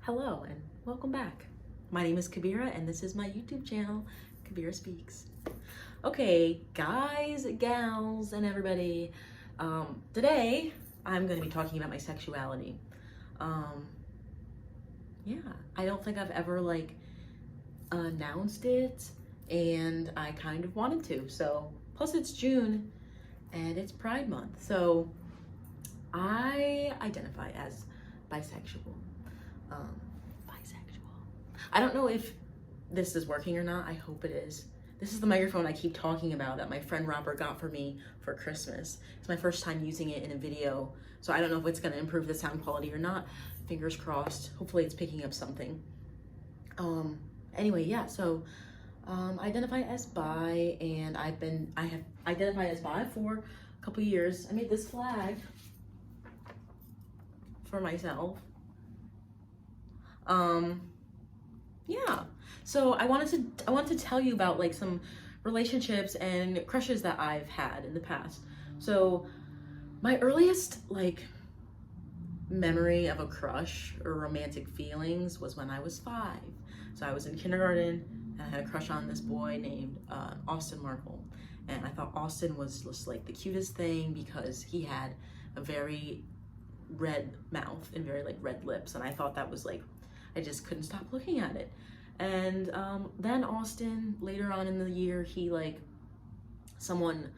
Hello and welcome back. My name is Kabira and this is my YouTube channel, Kabira Speaks. Okay, guys, gals, and everybody, today I'm going to be talking about my sexuality. Yeah, I don't think I've ever announced it, and I kind of wanted to. So, plus it's June and it's Pride Month. So, I identify as bisexual. I don't know if this is working or not. I hope it is. This is the microphone I keep talking about that my friend Robert got for me for Christmas. It's my first time using it in a video, so I don't know if it's going to improve the sound quality or not. Fingers crossed. Hopefully it's picking up something. Anyway, yeah, so I identify as bi, and I have identified as bi for a couple years. I made this flag for myself. Yeah, so I wanted to tell you about some relationships and crushes that I've had in the past. So my earliest memory of a crush or romantic feelings was when I was 5. So I was in kindergarten and I had a crush on this boy named Austin Markle, and I thought Austin was just the cutest thing because he had a very red mouth and very red lips, and I thought that was I just couldn't stop looking at it. And then Austin, later on in the year, he someone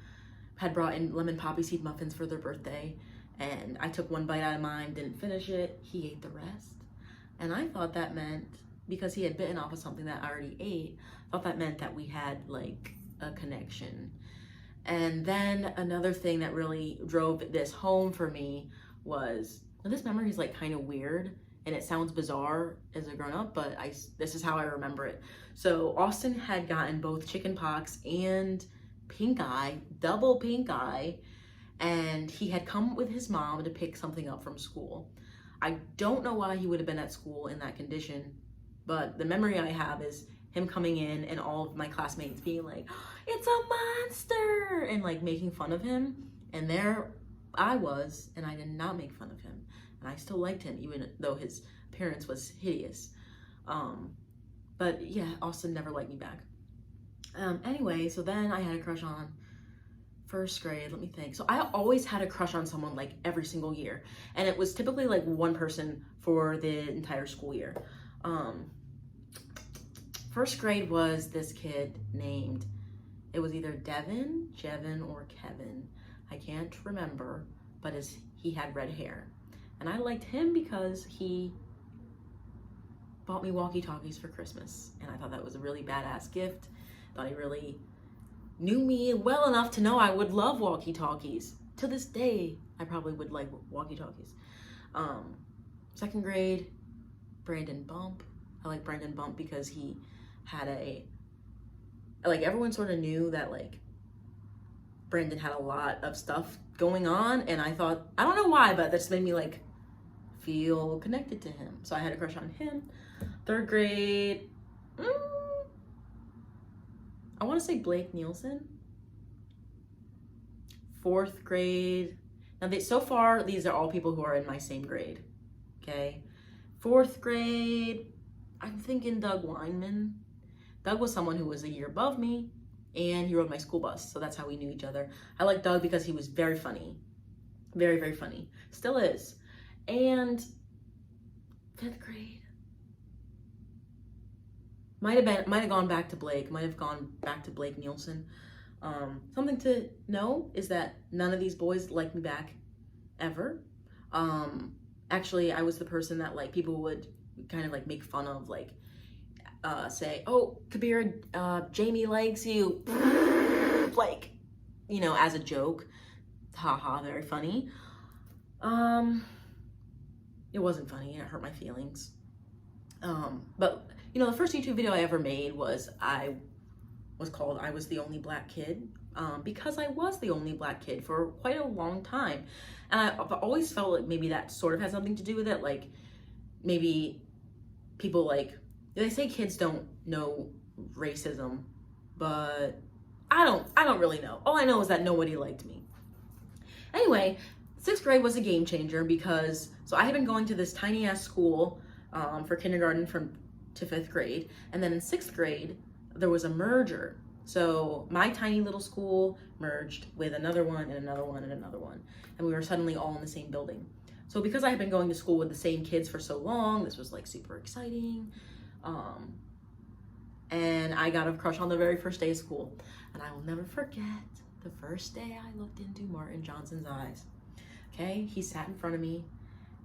had brought in lemon poppy seed muffins for their birthday, and I took one bite out of mine, didn't finish it. He ate the rest, and I thought that meant, because he had bitten off of something that I already ate, I thought that meant that we had a connection. And then another thing that really drove this home for me was, and this memory is kind of weird and it sounds bizarre as a grown-up, but this is how I remember it. So Austin had gotten both chicken pox and pink eye, double pink eye, and he had come with his mom to pick something up from school. I don't know why he would have been at school in that condition, but the memory I have is him coming in and all of my classmates being like, "It's a monster!" and making fun of him. And there I was, and I did not make fun of him. And I still liked him, even though his appearance was hideous. But yeah, Austin never liked me back. Anyway, so then I had a crush on first grade, let me think. So I always had a crush on someone every single year. And it was typically one person for the entire school year. First grade was this kid named, it was either Devin, Jevin, or Kevin. I can't remember, but he had red hair. And I liked him because he bought me walkie-talkies for Christmas. And I thought that was a really badass gift. Thought he really knew me well enough to know I would love walkie-talkies. To this day, I probably would like walkie-talkies. Second grade, Brandon Bump. I like Brandon Bump because he had everyone sort of knew that Brandon had a lot of stuff going on, and I thought, I don't know why, but that just made me feel connected to him. So I had a crush on him. Third grade, I want to say Blake Nielsen. Fourth grade, now so far these are all people who are in my same grade, okay? Fourth grade, I'm thinking Doug Weinman. Doug was someone who was a year above me, and he rode my school bus, so that's how we knew each other. I liked Doug because he was very funny. Very, very funny. Still is. And fifth grade, might have gone back to Blake. Might have gone back to Blake Nielsen. Something to know is that none of these boys liked me back, ever. Actually, I was the person that people would kind of make fun of, say, "Oh, Kabira, Jamie likes you," as a joke. Haha, very funny. It wasn't funny, it hurt my feelings. But the first YouTube video I ever made was called I Was the Only Black Kid, because I was the only black kid for quite a long time. And I've always felt maybe that sort of has something to do with it. Maybe people they say kids don't know racism, but I don't really know. All I know is that nobody liked me. Anyway, 6th grade was a game changer because, so I had been going to this tiny ass school for kindergarten to 5th grade. And then in 6th grade, there was a merger. So my tiny little school merged with another one and another one and another one. And we were suddenly all in the same building. So because I had been going to school with the same kids for so long, this was like super exciting. And I got a crush on the very first day of school. And I will never forget the first day I looked into Martin Johnson's eyes. Okay, he sat in front of me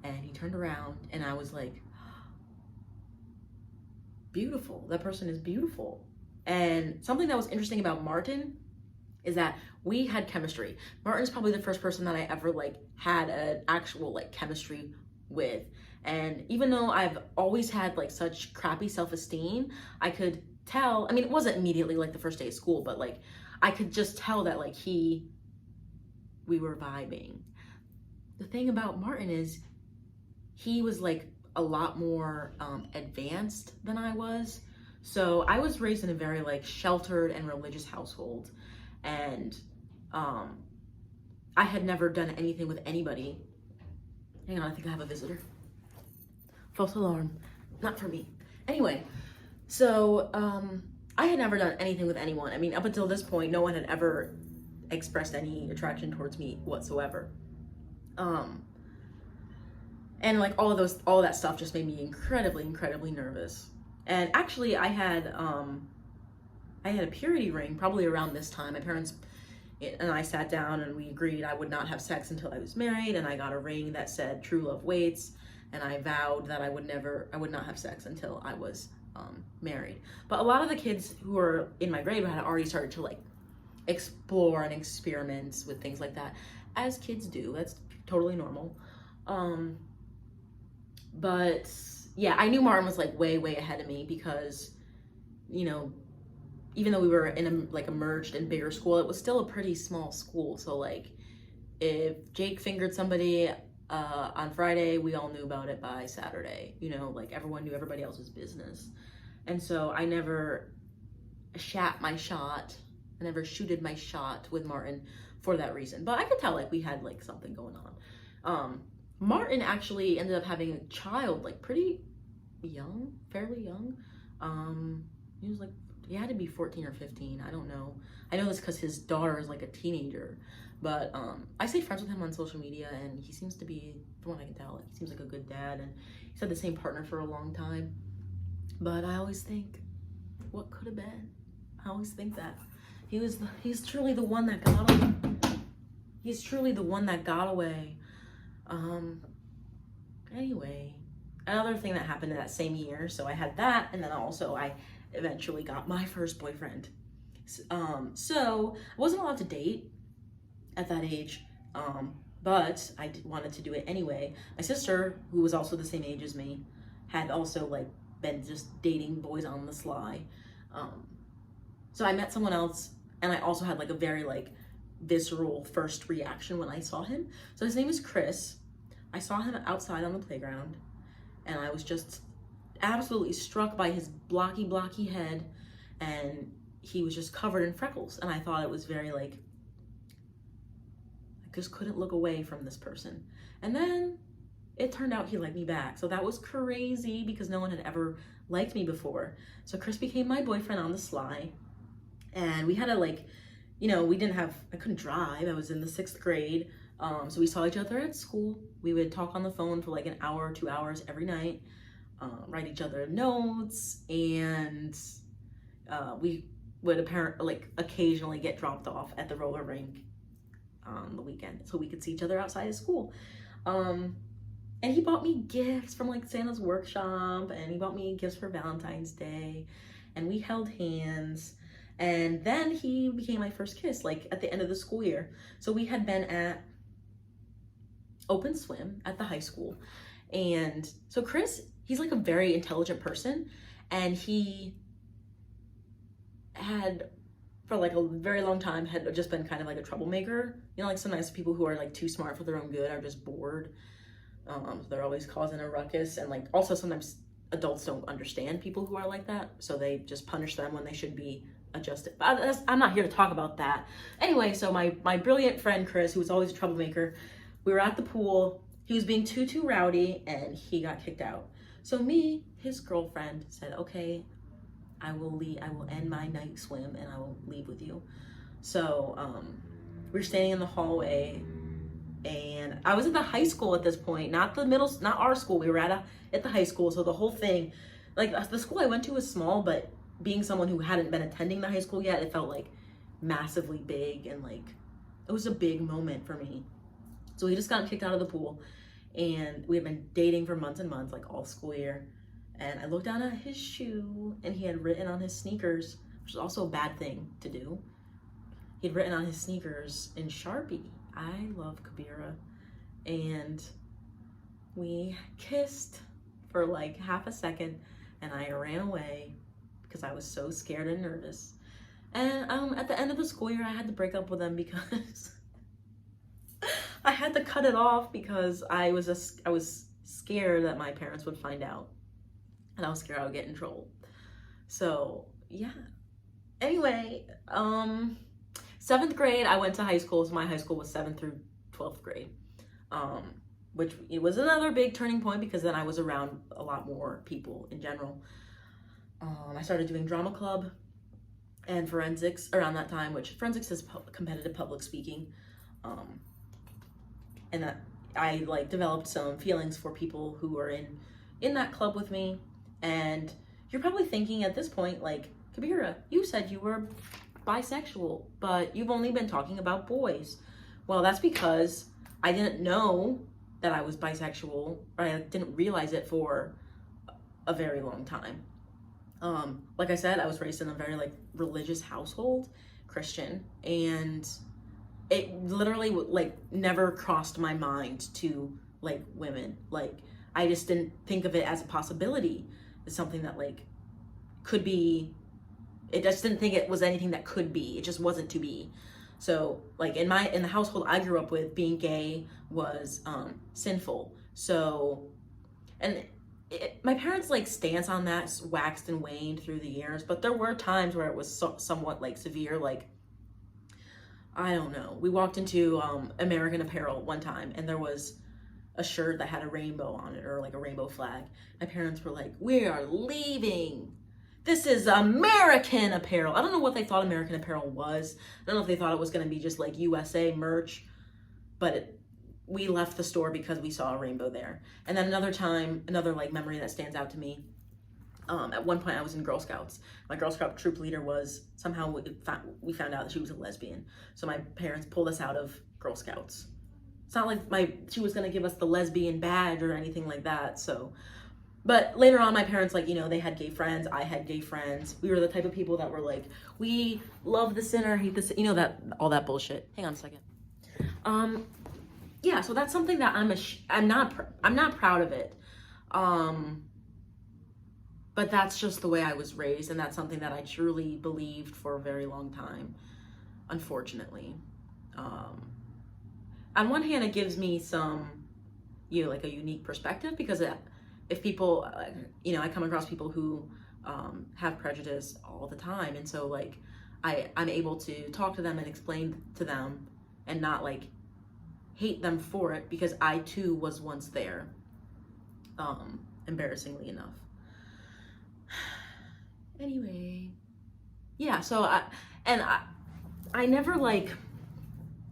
and he turned around and I was like, beautiful, that person is beautiful. And something that was interesting about Martin is that we had chemistry. Martin's probably the first person that I ever like had an actual like chemistry with. And even though I've always had like such crappy self-esteem, I could tell, I mean, it wasn't immediately like the first day of school, but like I could just tell that like we were vibing. The thing about Martin is he was like a lot more advanced than I was. So I was raised in a very like sheltered and religious household, and I had never done anything with anybody. Hang on, I think I have a visitor. False alarm, not for me. Anyway, so I had never done anything with anyone. I mean, up until this point, no one had ever expressed any attraction towards me whatsoever. And like all of that stuff just made me incredibly nervous. And actually I had a purity ring probably around this time. My parents and I sat down and we agreed I would not have sex until I was married, and I got a ring that said true love waits, and I vowed that I would not have sex until I was married. But a lot of the kids who were in my grade had already started to like explore and experiment with things like that, as kids do. That's totally normal. But yeah, I knew Martin was like way ahead of me because, you know, even though we were in a merged and bigger school, it was still a pretty small school. So like if Jake fingered somebody on Friday, we all knew about it by Saturday. You know, like everyone knew everybody else's business. And so I never shot my shot. I never shooted my shot with Martin for that reason. But I could tell like we had like something going on. Martin actually ended up having a child like pretty young, fairly young. He had to be 14 or 15. I don't know. I know this because his daughter is like a teenager. But I stay friends with him on social media, and he seems to be, from what I can tell, like, he seems like a good dad, and he's had the same partner for a long time. But I always think, what could have been? I always think that he's truly the one that got away. He's truly the one that got away. Anyway, another thing that happened in that same year, so I had that, and then also I eventually got my first boyfriend. So I wasn't allowed to date at that age, but I wanted to do it anyway. My sister, who was also the same age as me, had also like been just dating boys on the sly. So I met someone else, and I also had like a very like visceral first reaction when I saw him. So his name is Chris. I saw him outside on the playground, and I was just absolutely struck by his blocky head, and he was just covered in freckles, and I thought it was very like, I just couldn't look away from this person. And then it turned out he liked me back, so that was crazy because no one had ever liked me before. So Chris became my boyfriend on the sly, and we had a like, you know, I couldn't drive. I was in the 6th grade. So we saw each other at school. We would talk on the phone for like an hour or 2 hours every night, write each other notes, and we would occasionally get dropped off at the roller rink on the weekend so we could see each other outside of school. And he bought me gifts from like Santa's workshop, and he bought me gifts for Valentine's Day, and we held hands. And then he became my first kiss, like at the end of the school year. So we had been at open swim at the high school. And so Chris, he's like a very intelligent person, and he had for like a very long time had just been kind of like a troublemaker. You know, like sometimes people who are like too smart for their own good are just bored. They're always causing a ruckus, and like also sometimes adults don't understand people who are like that, so they just punish them when they should be adjusted. But I'm not here to talk about that. Anyway, so my brilliant friend Chris, who was always a troublemaker, we were at the pool, he was being too rowdy and he got kicked out. So me, his girlfriend, said, okay, I will leave. I will end my night swim and I will leave with you. So we were standing in the hallway, and I was at the high school at this point, not the middle, not our school. We were at the high school. So the whole thing, like the school I went to was small, but being someone who hadn't been attending the high school yet, it felt like massively big, and like it was a big moment for me. So we just got kicked out of the pool, and we had been dating for months and months, like all school year. And I looked down at his shoe, and he had written on his sneakers, which is also a bad thing to do. He'd written on his sneakers in Sharpie, I love Kabira. And we kissed for like half a second, and I ran away because I was so scared and nervous. And at the end of the school year, I had to break up with him because I had to cut it off because I was scared that my parents would find out, and I was scared I would get in trouble. So yeah. Anyway, 7th grade, I went to high school. So my high school was 7th through 12th grade, which it was another big turning point because then I was around a lot more people in general. I started doing drama club and forensics around that time, which forensics is competitive public speaking. And that I like developed some feelings for people who are in that club with me. And you're probably thinking at this point, like, Kabira, you said you were bisexual, but you've only been talking about boys. Well, that's because I didn't know that I was bisexual, or I didn't realize it for a very long time. Like I said, I was raised in a very like religious household, Christian, and it literally like never crossed my mind to like women. Like I just didn't think of it as a possibility, as something that like could be. It just didn't think it was anything that could be. It just wasn't to be. So like in the household I grew up with, being gay was sinful. So, and my parents like stance on that waxed and waned through the years, but there were times where it was somewhat like severe. Like, I don't know, we walked into American Apparel one time, and there was a shirt that had a rainbow on it, or like a rainbow flag. My parents were like, we are leaving. This is American Apparel. I don't know what they thought American Apparel was. I don't know if they thought it was going to be just like USA merch, but we left the store because we saw a rainbow there. And then another time, another like memory that stands out to me. At one point I was in Girl Scouts. My Girl Scout troop leader was, somehow we found out that she was a lesbian. So my parents pulled us out of Girl Scouts. It's not like she was going to give us the lesbian badge or anything like that. So, but later on, my parents, like, you know, they had gay friends. I had gay friends. We were the type of people that were like, we love the sinner, hate the sin, you know, that all that bullshit. Hang on a second. Yeah, so that's something that I'm not proud of it. But that's just the way I was raised, and that's something that I truly believed for a very long time, unfortunately. On one hand, it gives me some, you know, like a unique perspective, because if people, you know, I come across people who have prejudice all the time. And so like, I'm able to talk to them and explain to them and not like hate them for it, because I too was once there, embarrassingly enough. Anyway, yeah, so I never like,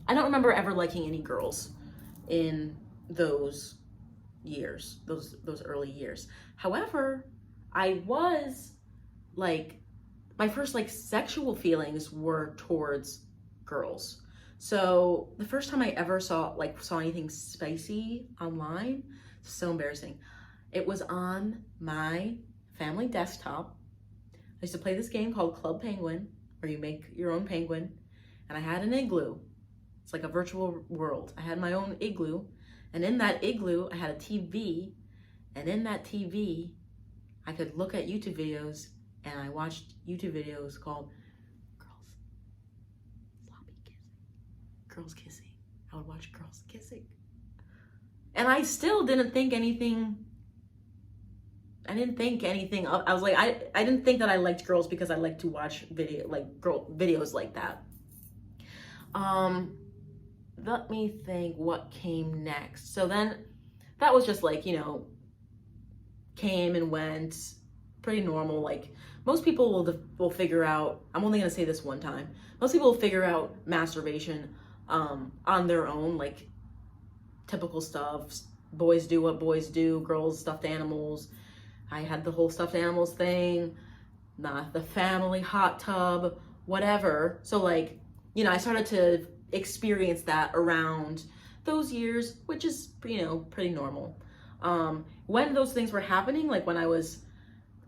I don't remember ever liking any girls in those years, those early years. However, I was like, my first like sexual feelings were towards girls. So the first time I ever saw anything spicy online, so embarrassing. It was on my family desktop. I used to play this game called Club Penguin, where you make your own penguin, and I had an igloo. It's like a virtual world. I had my own igloo, and in that igloo, I had a TV, and in that TV, I could look at YouTube videos, and I watched YouTube videos called Girls Kissing. I would watch girls kissing. And I still didn't think anything. I was like, I didn't think that I liked girls because I liked to watch videos like that. Let me think what came next. So then that was just like, you know, came and went, pretty normal. Like most people will figure out, I'm only gonna say this one time, most people will figure out masturbation on their own, like typical stuff. Boys do what boys do, girls stuffed animals. I had the whole stuffed animals thing, not the family hot tub, whatever. So like, you know, I started to experience that around those years, which is, you know, pretty normal. When those things were happening, like when I was,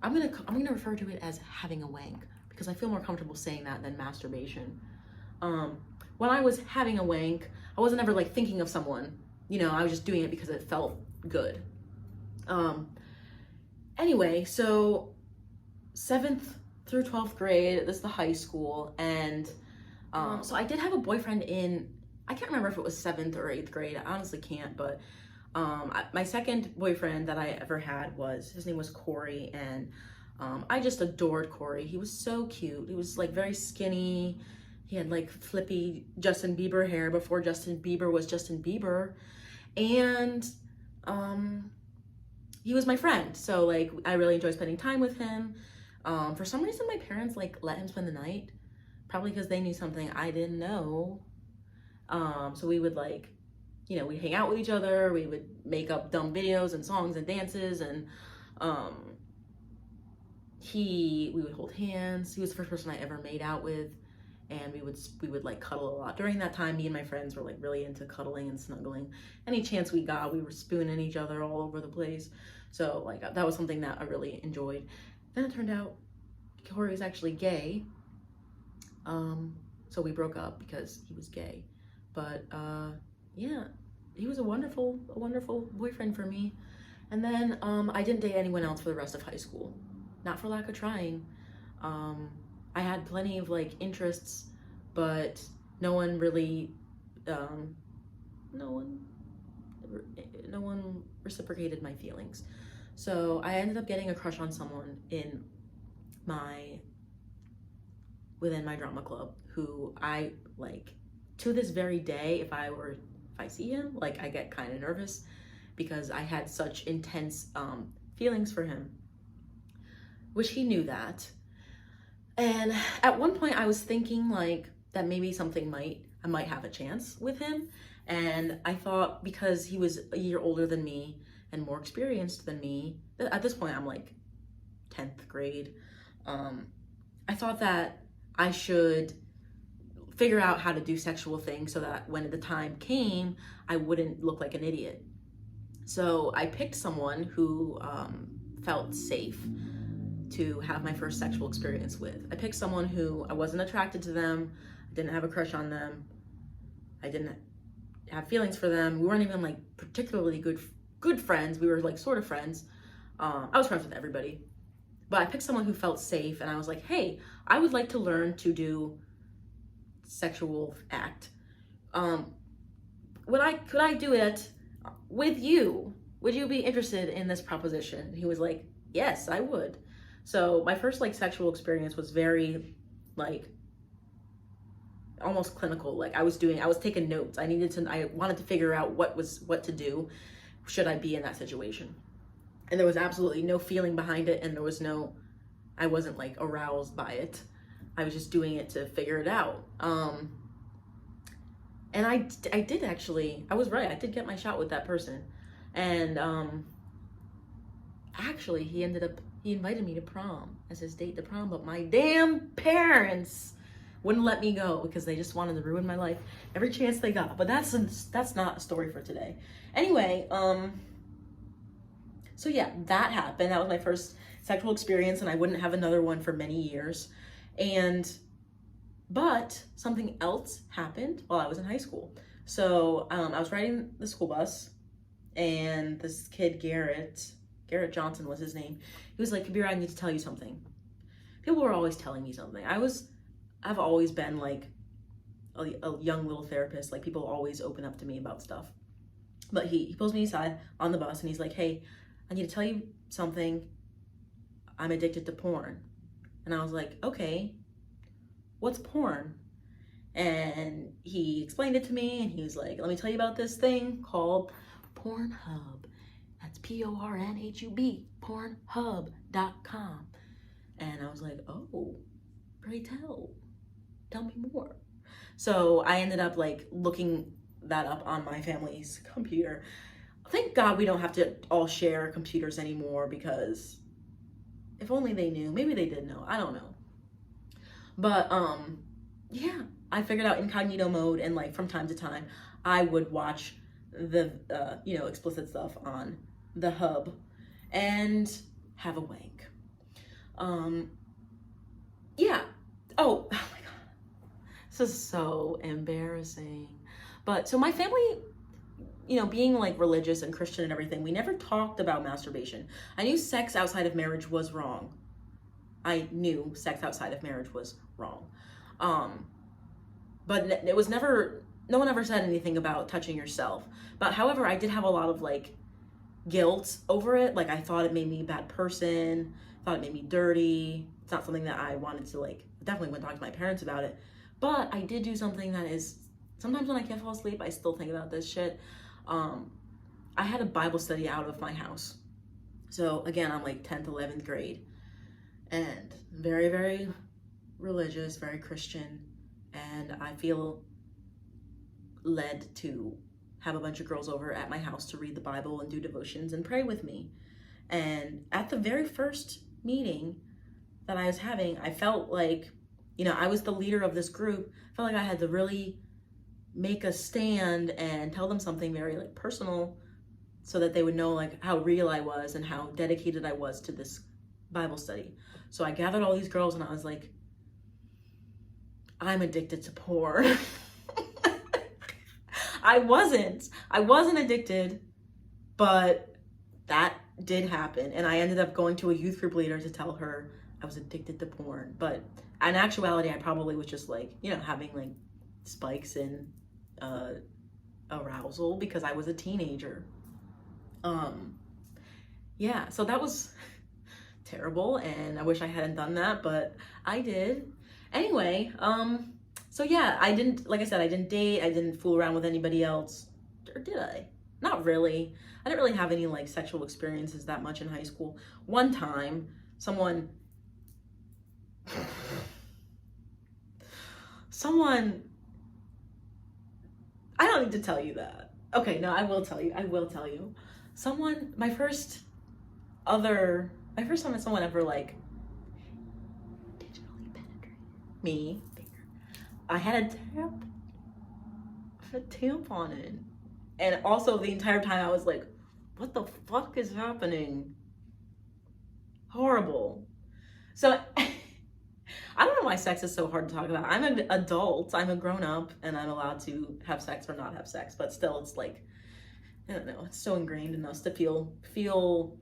I'm gonna refer to it as having a wank because I feel more comfortable saying that than masturbation. When I was having a wank, I wasn't ever like thinking of someone, you know, I was just doing it because it felt good. Anyway, so 7th through 12th grade, this is the high school, and so I did have a boyfriend in, I can't remember if it was 7th or 8th grade, I honestly can't, but my second boyfriend that I ever had his name was Corey, and I just adored Corey. He was so cute. He was like very skinny. He had like flippy Justin Bieber hair before Justin Bieber was Justin Bieber, and he was my friend. So like I really enjoyed spending time with him. For some reason my parents like let him spend the night, probably because they knew something I didn't know. So we would like, you know, we'd hang out with each other, we would make up dumb videos and songs and dances, and we would hold hands. He was the first person I ever made out with, and we would like cuddle a lot. During that time, me and my friends were like really into cuddling and snuggling. Any chance we got, we were spooning each other all over the place. So like that was something that I really enjoyed. Then it turned out Corey was actually gay. So we broke up because he was gay. But yeah, he was a wonderful boyfriend for me. And then I didn't date anyone else for the rest of high school. Not for lack of trying. I had plenty of like interests, but no one really, no one reciprocated my feelings. So I ended up getting a crush on someone within my drama club, who I like, to this very day, if I see him, like I get kind of nervous because I had such intense feelings for him, which he knew that. And at one point I was thinking like that maybe I might have a chance with him. And I thought, because he was a year older than me and more experienced than me, at this point I'm like 10th grade, I thought that I should figure out how to do sexual things so that when the time came, I wouldn't look like an idiot. So I picked someone who felt safe to have my first sexual experience with. I picked someone who I wasn't attracted to them, I didn't have a crush on them, I didn't have feelings for them. We weren't even like particularly good friends. We were like sort of friends. I was friends with everybody, but I picked someone who felt safe, and I was like, hey, I would like to learn to do sexual act. Could I do it with you? Would you be interested in this proposition? He was like, yes, I would. So my first like sexual experience was very like almost clinical. Like I was taking notes. I wanted to figure out what to do should I be in that situation. And there was absolutely no feeling behind it, and I wasn't like aroused by it. I was just doing it to figure it out. And I did actually, I was right. I did get my shot with that person. And actually he invited me to prom as his date to prom, but my damn parents wouldn't let me go because they just wanted to ruin my life every chance they got. But that's not a story for today. Anyway, so yeah, that happened. That was my first sexual experience, and I wouldn't have another one for many years. But something else happened while I was in high school. So I was riding the school bus, and this kid, Garrett Johnson was his name. He was like, Kabira, I need to tell you something. People were always telling me something. I've always been like a young little therapist. Like people always open up to me about stuff. But he pulls me aside on the bus, and he's like, hey, I need to tell you something. I'm addicted to porn. And I was like, okay, what's porn? And he explained it to me, and he was like, let me tell you about this thing called Pornhub. That's Pornhub, pornhub.com. And I was like, oh, pray tell me more. So I ended up like looking that up on my family's computer. Thank God we don't have to all share computers anymore, because if only they knew. Maybe they did know. I don't know. But yeah, I figured out incognito mode, and like from time to time I would watch the explicit stuff on the hub and have a wank. Yeah. Oh my God. This is so embarrassing. But so my family, being like religious and Christian and everything, we never talked about masturbation. I knew sex outside of marriage was wrong. But it was never, no one ever said anything about touching yourself. But however, I did have a lot of like guilt over it. Like I thought it made me a bad person, thought it made me dirty. It's not something that I wanted to like, definitely wouldn't talk to my parents about it. But I did do something that is, sometimes when I can't fall asleep, I still think about this shit. I had a Bible study out of my house. So again, I'm like 10th, 11th grade, and very, very religious, very Christian. And I feel led to have a bunch of girls over at my house to read the Bible and do devotions and pray with me. And at the very first meeting that I was having, I felt like, I was the leader of this group. I felt like I had to really make a stand and tell them something very like personal, so that they would know like how real I was and how dedicated I was to this Bible study. So I gathered all these girls and I was like, I'm addicted to porn. I wasn't addicted, but that did happen. And I ended up going to a youth group leader to tell her I was addicted to porn. But in actuality, I probably was just like, having like spikes in arousal because I was a teenager. Yeah, so that was terrible, and I wish I hadn't done that, but I did. Anyway, so yeah, I didn't, like I said, I didn't date, I didn't fool around with anybody else, or did I? Not really. I didn't really have any like sexual experiences that much in high school. One time, someone, I don't need to tell you that. Okay, no, I will tell you. My first time that someone ever like digitally penetrated me, I had a tampon in. And also the entire time I was like, what the fuck is happening? Horrible. So I don't know why sex is so hard to talk about. I'm an adult, I'm a grown up, and I'm allowed to have sex or not have sex, but still it's like, I don't know, it's so ingrained in us to feel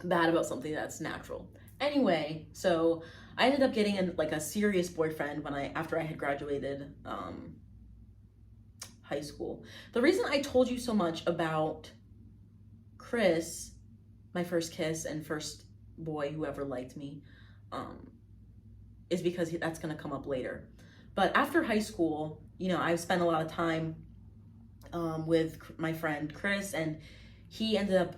bad about something that's natural. Anyway, so I ended up getting a serious boyfriend after I had graduated high school. The reason I told you so much about Chris, my first kiss and first boy who ever liked me, is because that's gonna come up later. But after high school, I spent a lot of time with my friend Chris, and he ended up,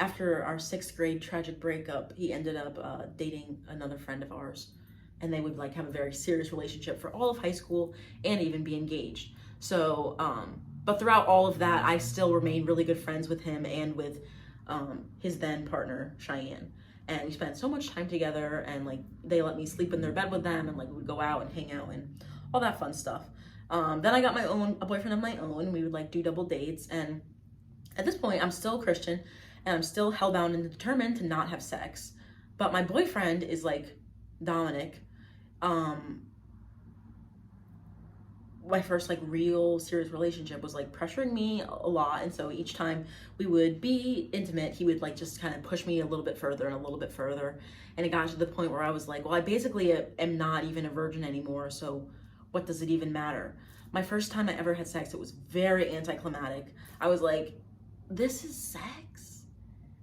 after our 6th grade tragic breakup, he ended up dating another friend of ours, and they would like have a very serious relationship for all of high school and even be engaged. So, but throughout all of that, I still remained really good friends with him and with his then partner, Cheyenne. And we spent so much time together, and like they let me sleep in their bed with them, and like we would go out and hang out and all that fun stuff. Then I got a boyfriend of my own. We would like do double dates, and at this point I'm still Christian and I'm still hellbound and determined to not have sex. But my boyfriend is like Dominic. My first like real serious relationship was like pressuring me a lot, and so each time we would be intimate, he would like just kind of push me a little bit further and a little bit further, and it got to the point where I was like, well, I basically am not even a virgin anymore, so what does it even matter? My first time I ever had sex, it was very anticlimactic. I was like, this is sex?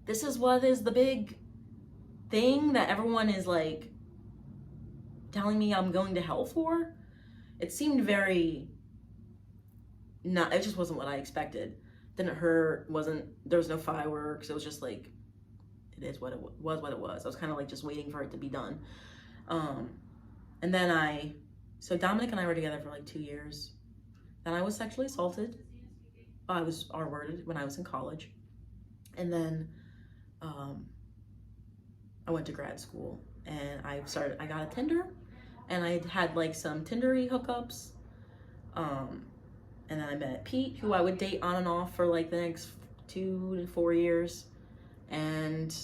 This is what is the big thing that everyone is like telling me I'm going to hell for? It seemed very it just wasn't what I expected. Didn't hurt, there was no fireworks. It was just like, it is what it was, what it was. I was kind of like just waiting for it to be done. And then so Dominic and I were together for like 2 years. Then I was sexually assaulted. I was R-worded when I was in college. And then I went to grad school and I got a Tinder, and I had like some Tindery hookups. And then I met Pete, who I would date on and off for like the next 2 to 4 years. And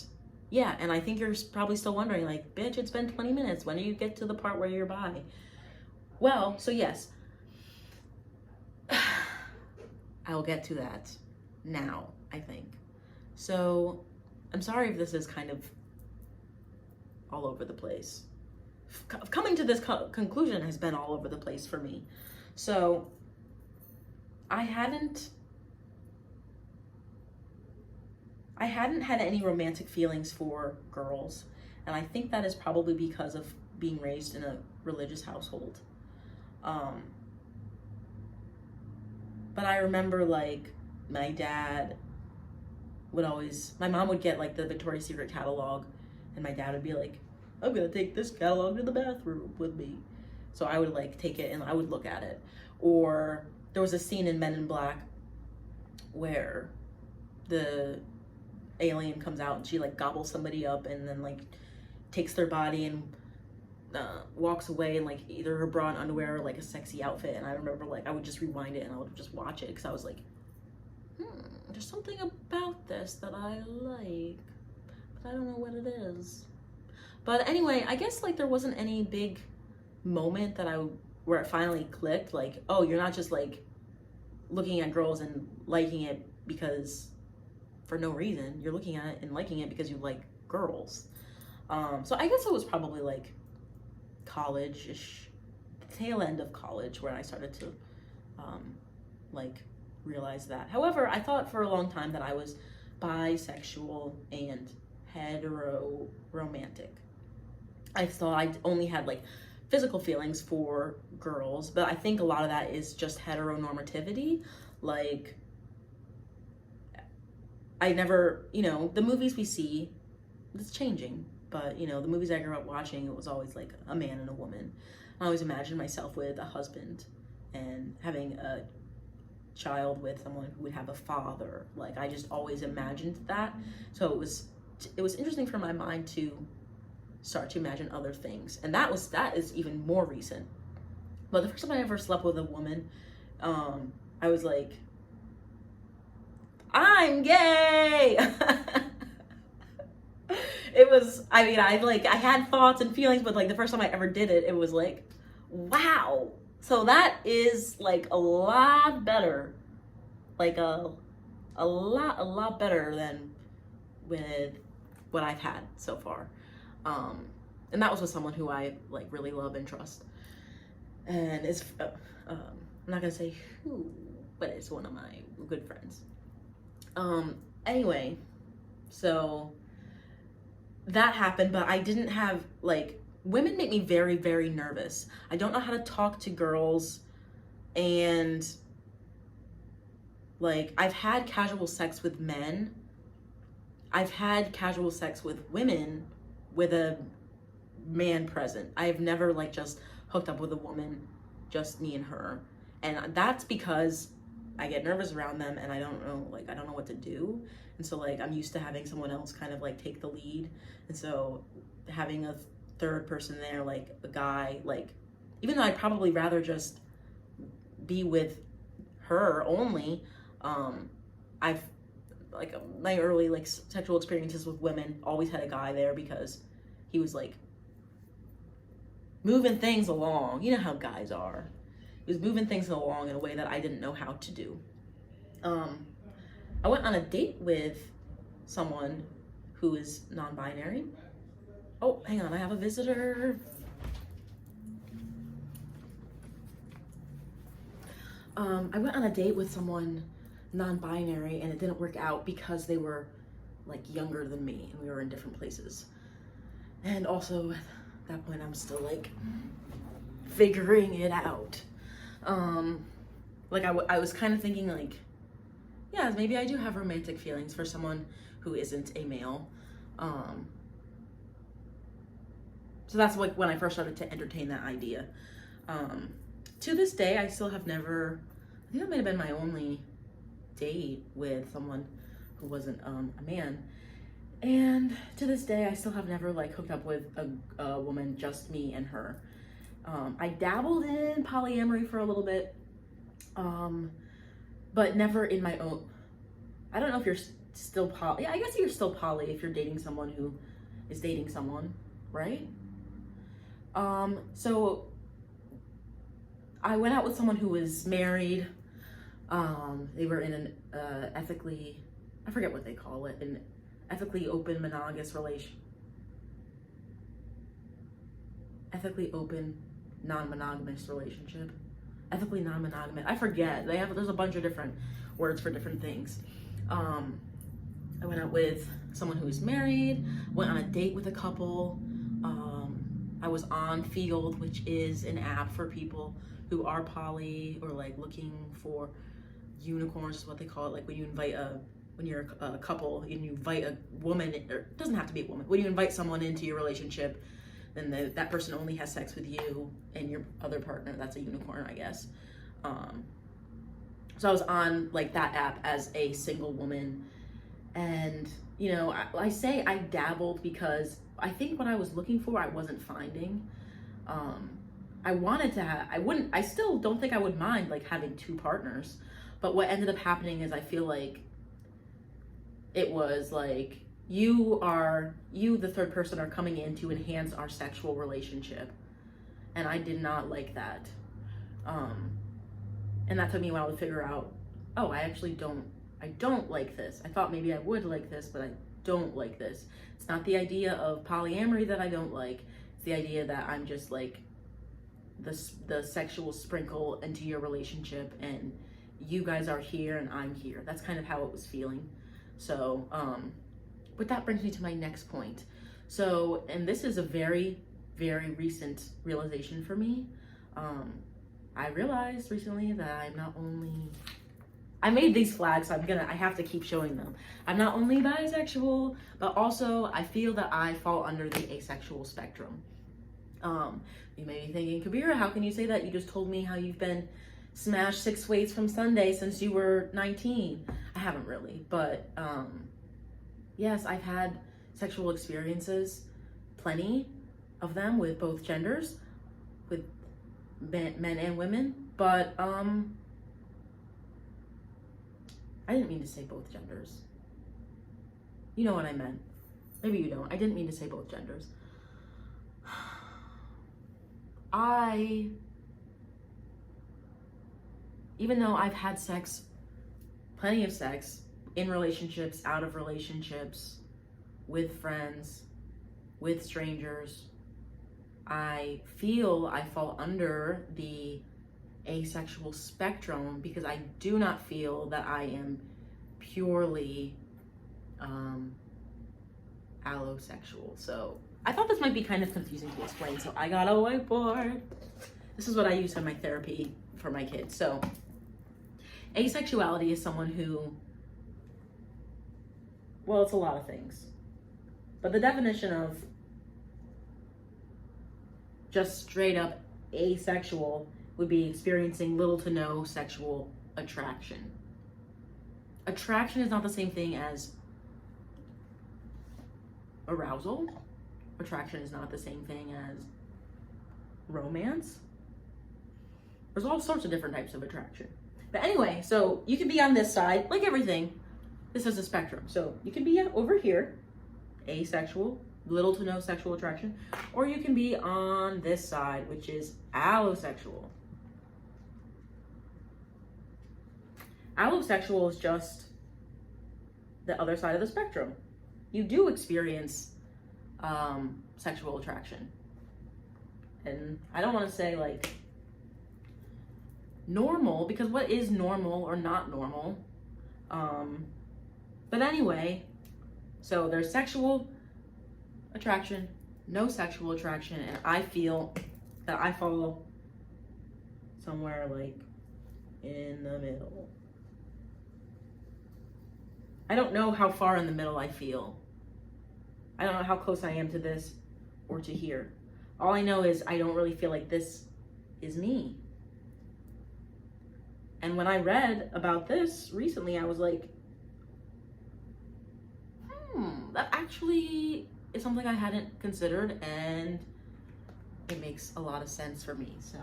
yeah, and I think you're probably still wondering, like, bitch, it's been 20 minutes. When do you get to the part where you're bi? Well, so yes, I'll get to that now, I think. So I'm sorry if this is kind of all over the place. Coming to this conclusion has been all over the place for me. So I hadn't had any romantic feelings for girls, and I think that is probably because of being raised in a religious household. But I remember like my mom would get like the Victoria's Secret catalog, and my dad would be like, I'm gonna take this catalog to the bathroom with me. So I would like take it and I would look at it. Or there was a scene in Men in Black where the alien comes out and she like gobbles somebody up and then like takes their body and walks away in like either her bra and underwear or like a sexy outfit. And I remember like I would just rewind it and I would just watch it because I was like, there's something about this that I like, but I don't know what it is. But anyway, I guess like there wasn't any big moment where it finally clicked, like, oh, you're not just like looking at girls and liking it because for no reason. You're looking at it and liking it because you like girls. So I guess it was probably like college-ish, tail end of college, where I started to like realize that. However, I thought for a long time that I was bisexual and hetero-romantic. I thought I only had like physical feelings for girls, but I think a lot of that is just heteronormativity. Like, I never, the movies we see, it's changing, but the movies I grew up watching, it was always like a man and a woman. I always imagined myself with a husband and having a child with someone who would have a father. Like, I just always imagined that. So it was interesting for my mind to start to imagine other things. And that is even more recent. But the first time I ever slept with a woman, I was like, I'm gay. I had thoughts and feelings, but like the first time I ever did it, it was like, wow. So that is like a lot better, like a lot better than with what I've had so far. And that was with someone who I like really love and trust. And it's, I'm not gonna say who, but it's one of my good friends. Anyway, so that happened, but I didn't have, like, women make me very, very nervous. I don't know how to talk to girls, and like, I've had casual sex with men. I've had casual sex with women with a man present. I've never like just hooked up with a woman, just me and her. And that's because I get nervous around them and I don't know what to do. And so like I'm used to having someone else kind of like take the lead. And so having a third person there, like a guy, like, even though I'd probably rather just be with her only, I've like my early like sexual experiences with women always had a guy there because he was like moving things along. You know how guys are. He was moving things along in a way that I didn't know how to do. I went on a date with someone who is non-binary. Oh, hang on, I have a visitor. I went on a date with someone non-binary and it didn't work out because they were like younger than me and we were in different places. And also at that point I'm still like figuring it out. Like I was kind of thinking like yeah, maybe I do have romantic feelings for someone who isn't a male. So that's like when I first started to entertain that idea. To this day, I still have never, I think that might have been my only date with someone who wasn't a man. And to this day, I still have never like hooked up with a woman, just me and her. I dabbled in polyamory for a little bit, but never in my own. I don't know if you're still poly. Yeah, I guess you're still poly if you're dating someone who is dating someone, right? So I went out with someone who was married. They were in an ethically, I forget what they call it, an ethically open monogamous relation. Ethically open non-monogamous relationship. Ethically non-monogamous. I forget. There's a bunch of different words for different things. I went out with someone who was married, went on a date with a couple. I was on Field, which is an app for people who are poly or like looking for unicorns, is what they call it. Like when you invite when you're a couple and you invite a woman, or it doesn't have to be a woman, when you invite someone into your relationship, then that person only has sex with you and your other partner. That's a unicorn, I guess. So I was on like that app as a single woman, and you know, I say I dabbled because I think what I was looking for I wasn't finding. I wanted to have, I still don't think I would mind like having two partners, but what ended up happening is I feel like it was like you, the third person, are coming in to enhance our sexual relationship, and I did not like that. And that took me a while to figure out, oh, I don't like this. I thought maybe I would like this, but I don't like this. It's not the idea of polyamory that I don't like. It's the idea that I'm just like the sexual sprinkle into your relationship, and you guys are here and I'm here. That's kind of how it was feeling. So, but that brings me to my next point. So, and this is a very, very recent realization for me. I realized recently that I'm not only, I made these flags, so I have to keep showing them. I'm not only bisexual, but also I feel that I fall under the asexual spectrum. You may be thinking, Kabira, how can you say that? You just told me how you've been smashed 6 weights from Sunday since you were 19. I haven't really, but yes, I've had sexual experiences, plenty of them with both genders, with men and women, but I didn't mean to say both genders. You know what I meant. Maybe you don't. I didn't mean to say both genders. Even though I've had sex, plenty of sex, in relationships, out of relationships, with friends, with strangers, I feel I fall under the asexual spectrum because I do not feel that I am purely allosexual. So I thought this might be kind of confusing to explain, so I got a whiteboard. This is what I use in my therapy for my kids. So asexuality is someone who, well, it's a lot of things, but the definition of just straight up asexual would be experiencing little to no sexual attraction. Attraction is not the same thing as arousal. Attraction is not the same thing as romance. There's all sorts of different types of attraction. But anyway, so you can be on this side, like everything. This is a spectrum. So you can be over here, asexual, little to no sexual attraction, or you can be on this side, which is allosexual. Allosexual is just the other side of the spectrum. You do experience sexual attraction. And I don't want to say like normal, because what is normal or not normal? But anyway, so there's sexual attraction, no sexual attraction, and I feel that I fall somewhere like in the middle. I don't know how far in the middle I feel. I don't know how close I am to this or to here. All I know is I don't really feel like this is me. And when I read about this recently, I was like, that actually is something I hadn't considered, and it makes a lot of sense for me. So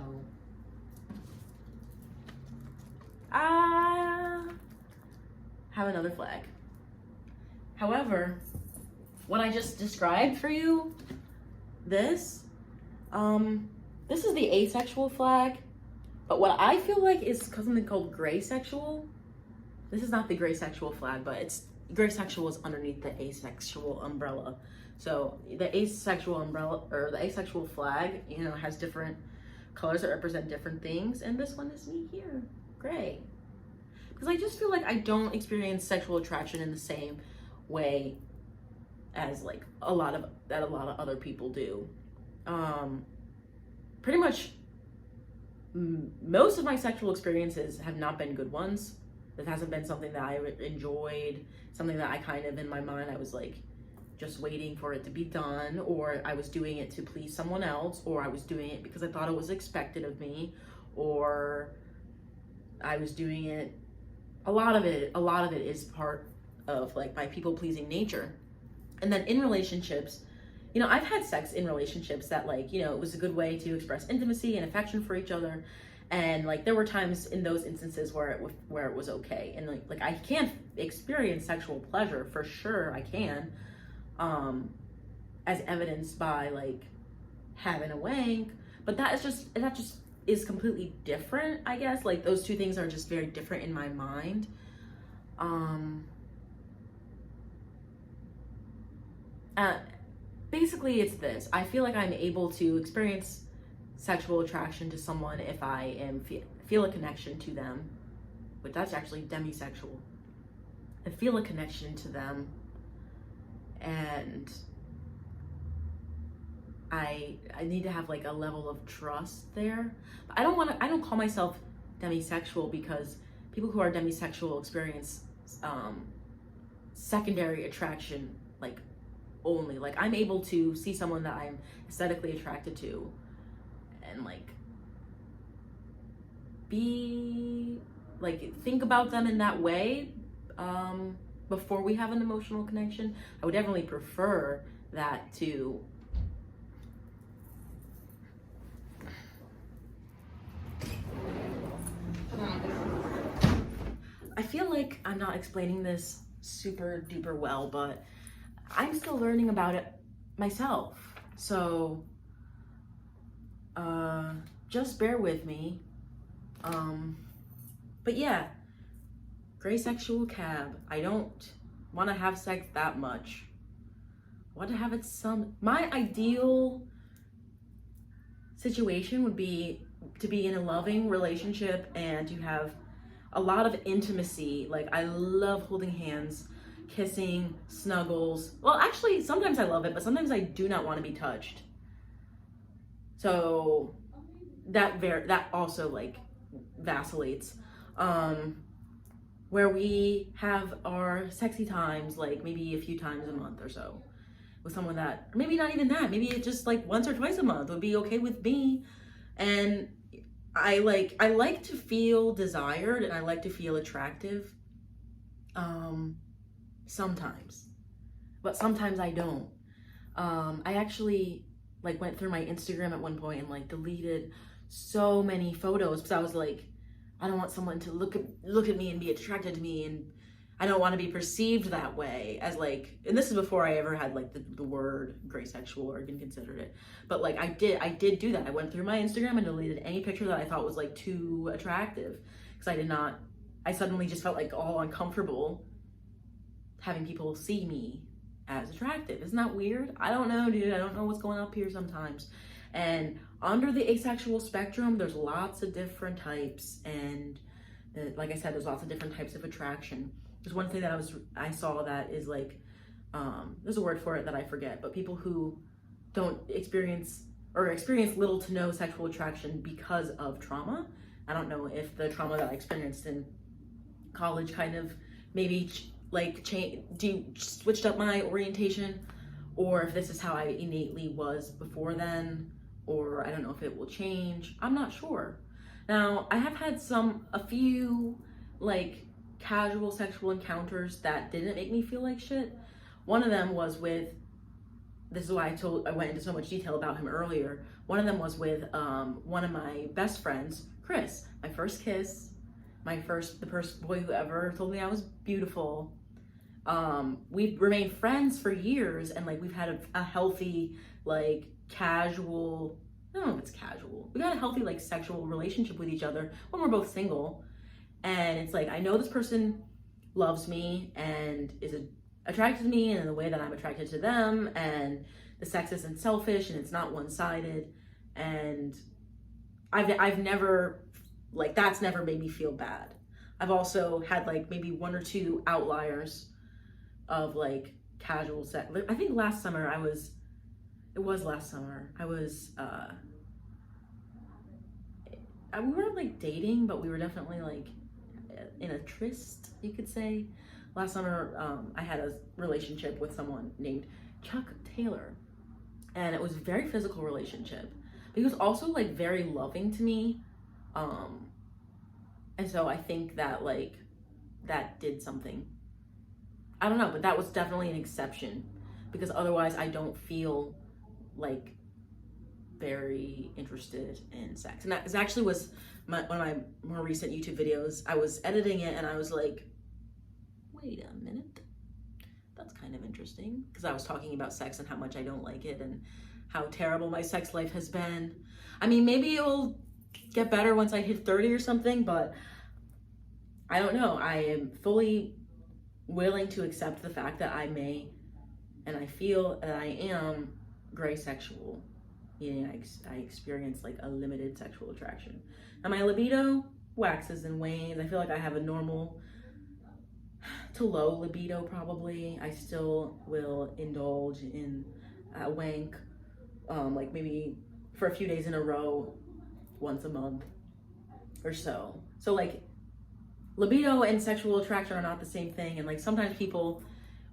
I have another flag. However, what I just described for you, this is the asexual flag, but what I feel like is something called greysexual. This is not the greysexual flag, but greysexual is underneath the asexual umbrella. So the asexual umbrella, or the asexual flag, you know, has different colors that represent different things, and this one is me here, gray. Because I just feel like I don't experience sexual attraction in the same way as like a lot of other people do. Pretty much most of my sexual experiences have not been good ones. It hasn't been something that I enjoyed, something that I kind of, in my mind, I was like just waiting for it to be done, or I was doing it to please someone else, or I was doing it because I thought it was expected of me, or I was doing it, a lot of it is part of like my people-pleasing nature. And then in relationships, you know, I've had sex in relationships that, like, you know, it was a good way to express intimacy and affection for each other. And like there were times in those instances where it was okay. And like I can experience sexual pleasure, for sure I can, as evidenced by like having a wank. But that just is completely different, I guess. Like those two things are just very different in my mind. Basically it's this. I feel like I'm able to experience sexual attraction to someone if I feel a connection to them, but that's actually demisexual. I feel a connection to them, and I need to have like a level of trust there. But I don't call myself demisexual, because people who are demisexual experience secondary attraction, like only. Like I'm able to see someone that I'm aesthetically attracted to and like think about them in that way before we have an emotional connection. I would definitely prefer that to I feel like I'm not explaining this super duper well, but I'm still learning about it myself. So just bear with me. But yeah, greysexual cab. I don't want to have sex that much. I want to have it my ideal situation would be to be in a loving relationship and to have a lot of intimacy. Like I love holding hands, kissing, snuggles. Well, actually, sometimes I love it, but sometimes I do not want to be touched. So that also like vacillates. Where we have our sexy times, like maybe a few times a month or so, with someone that, or maybe not even that, maybe it's just like once or twice a month would be okay with me. And I like to feel desired, and I like to feel attractive. Sometimes, but sometimes I don't. I actually like went through my Instagram at one point and like deleted so many photos because I was like, I don't want someone to look at me and be attracted to me, and I don't want to be perceived that way as like, and this is before I ever had like the word greysexual or even considered it. But like I did do that. I went through my Instagram and deleted any picture that I thought was like too attractive, because I suddenly just felt like all uncomfortable having people see me as attractive. Isn't that weird? I don't know, dude. I don't know what's going up here sometimes. And under the asexual spectrum, there's lots of different types, and like I said, there's lots of different types of attraction. There's one thing that I saw that is like, there's a word for it that I forget, but people who don't experience little to no sexual attraction because of trauma. I don't know if the trauma that I experienced in college kind of maybe like switched up my orientation, or if this is how I innately was before then, or I don't know if it will change. I'm not sure. Now, I have had a few like casual sexual encounters that didn't make me feel like shit. One of them was with, this is why I went into so much detail about him earlier. One of them was with one of my best friends, Chris. My first kiss, the first boy who ever told me I was beautiful. We've remained friends for years, and like we've had a healthy, like casual, I don't know if it's casual. We've had a healthy like sexual relationship with each other when we're both single. And it's like, I know this person loves me and is attracted to me in the way that I'm attracted to them, and the sex isn't selfish and it's not one-sided. And I've never, like, that's never made me feel bad. I've also had like maybe one or two outliers of like casual sex. I think last summer we weren't like dating, but we were definitely like in a tryst, you could say. Last summer, I had a relationship with someone named Chuck Taylor, and it was a very physical relationship, but he was also like very loving to me. And so I think that like that did something. I don't know, but that was definitely an exception, because otherwise I don't feel like very interested in sex. And that actually was one of my more recent YouTube videos. I was editing it and I was like, wait a minute, that's kind of interesting, because I was talking about sex and how much I don't like it and how terrible my sex life has been. I mean, maybe it'll get better once I hit 30 or something, but I don't know. I am fully willing to accept the fact that I may, and I feel that I am greysexual. Meaning I experience like a limited sexual attraction. And my libido waxes and wanes. I feel like I have a normal to low libido probably. I still will indulge in a wank, like maybe for a few days in a row, once a month or so. So like libido and sexual attraction are not the same thing. And like sometimes people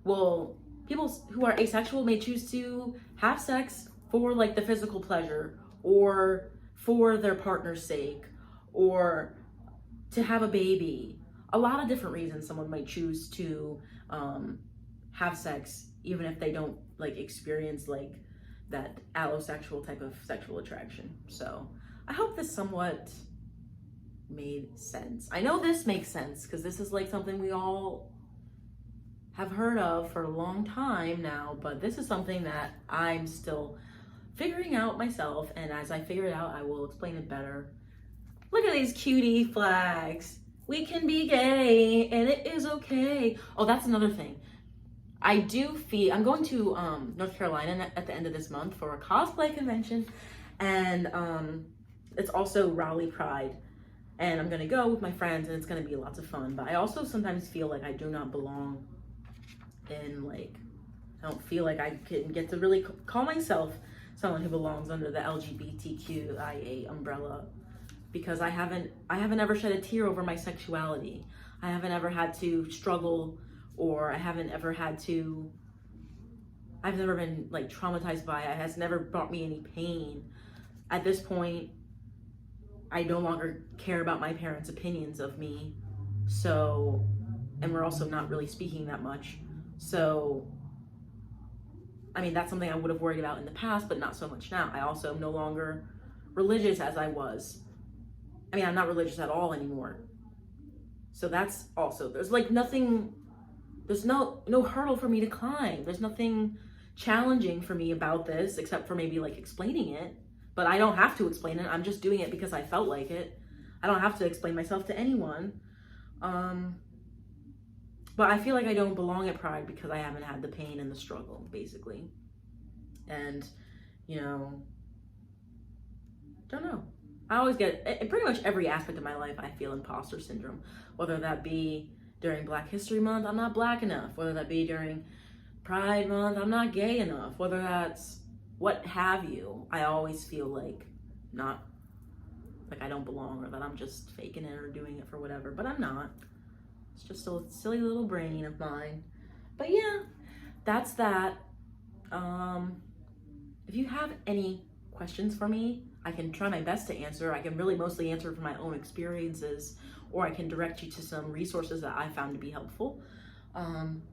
who are asexual may choose to have sex for like the physical pleasure, or for their partner's sake, or to have a baby. A lot of different reasons someone might choose to have sex, even if they don't like experience like that allosexual type of sexual attraction. So I hope this somewhat made sense. I know this makes sense because this is like something we all have heard of for a long time now, but this is something that I'm still figuring out myself, and as I figure it out, I will explain it better. Look at these cutie flags. We can be gay, and it is okay. Oh, that's another thing. I'm going to North Carolina at the end of this month for a cosplay convention, and it's also Raleigh Pride, and I'm gonna go with my friends, and it's gonna be lots of fun. But I also sometimes feel like I do not belong in like, I don't feel like I can get to really call myself someone who belongs under the LGBTQIA umbrella, because I haven't ever shed a tear over my sexuality. I haven't ever had to struggle, or I've never been like traumatized by it. It has never brought me any pain. At this point, I no longer care about my parents' opinions of me. So, and we're also not really speaking that much. So, I mean, that's something I would have worried about in the past, but not so much now. I also am no longer religious as I was. I mean, I'm not religious at all anymore. So that's also, there's like nothing, there's no hurdle for me to climb. There's nothing challenging for me about this, except for maybe like explaining it. But I don't have to explain it. I'm just doing it because I felt like it. I don't have to explain myself to anyone. But I feel like I don't belong at Pride because I haven't had the pain and the struggle, basically. And, you know, don't know. I always get, in pretty much every aspect of my life, I feel imposter syndrome. Whether that be during Black History Month, I'm not Black enough. Whether that be during Pride Month, I'm not gay enough. Whether that's what have you, I always feel like I don't belong, or that I'm just faking it or doing it for whatever, but I'm not. It's just a silly little brain of mine. But yeah, that's that. If you have any questions for me, I can try my best to answer. I can really mostly answer from my own experiences, or I can direct you to some resources that I found to be helpful.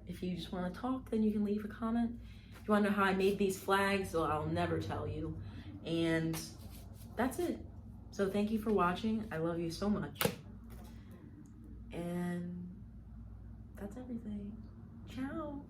If you just want to talk, then you can leave a comment. If you want to know how I made these flags, well, I'll never tell you. And that's it. So thank you for watching. I love you so much. And that's everything. Ciao.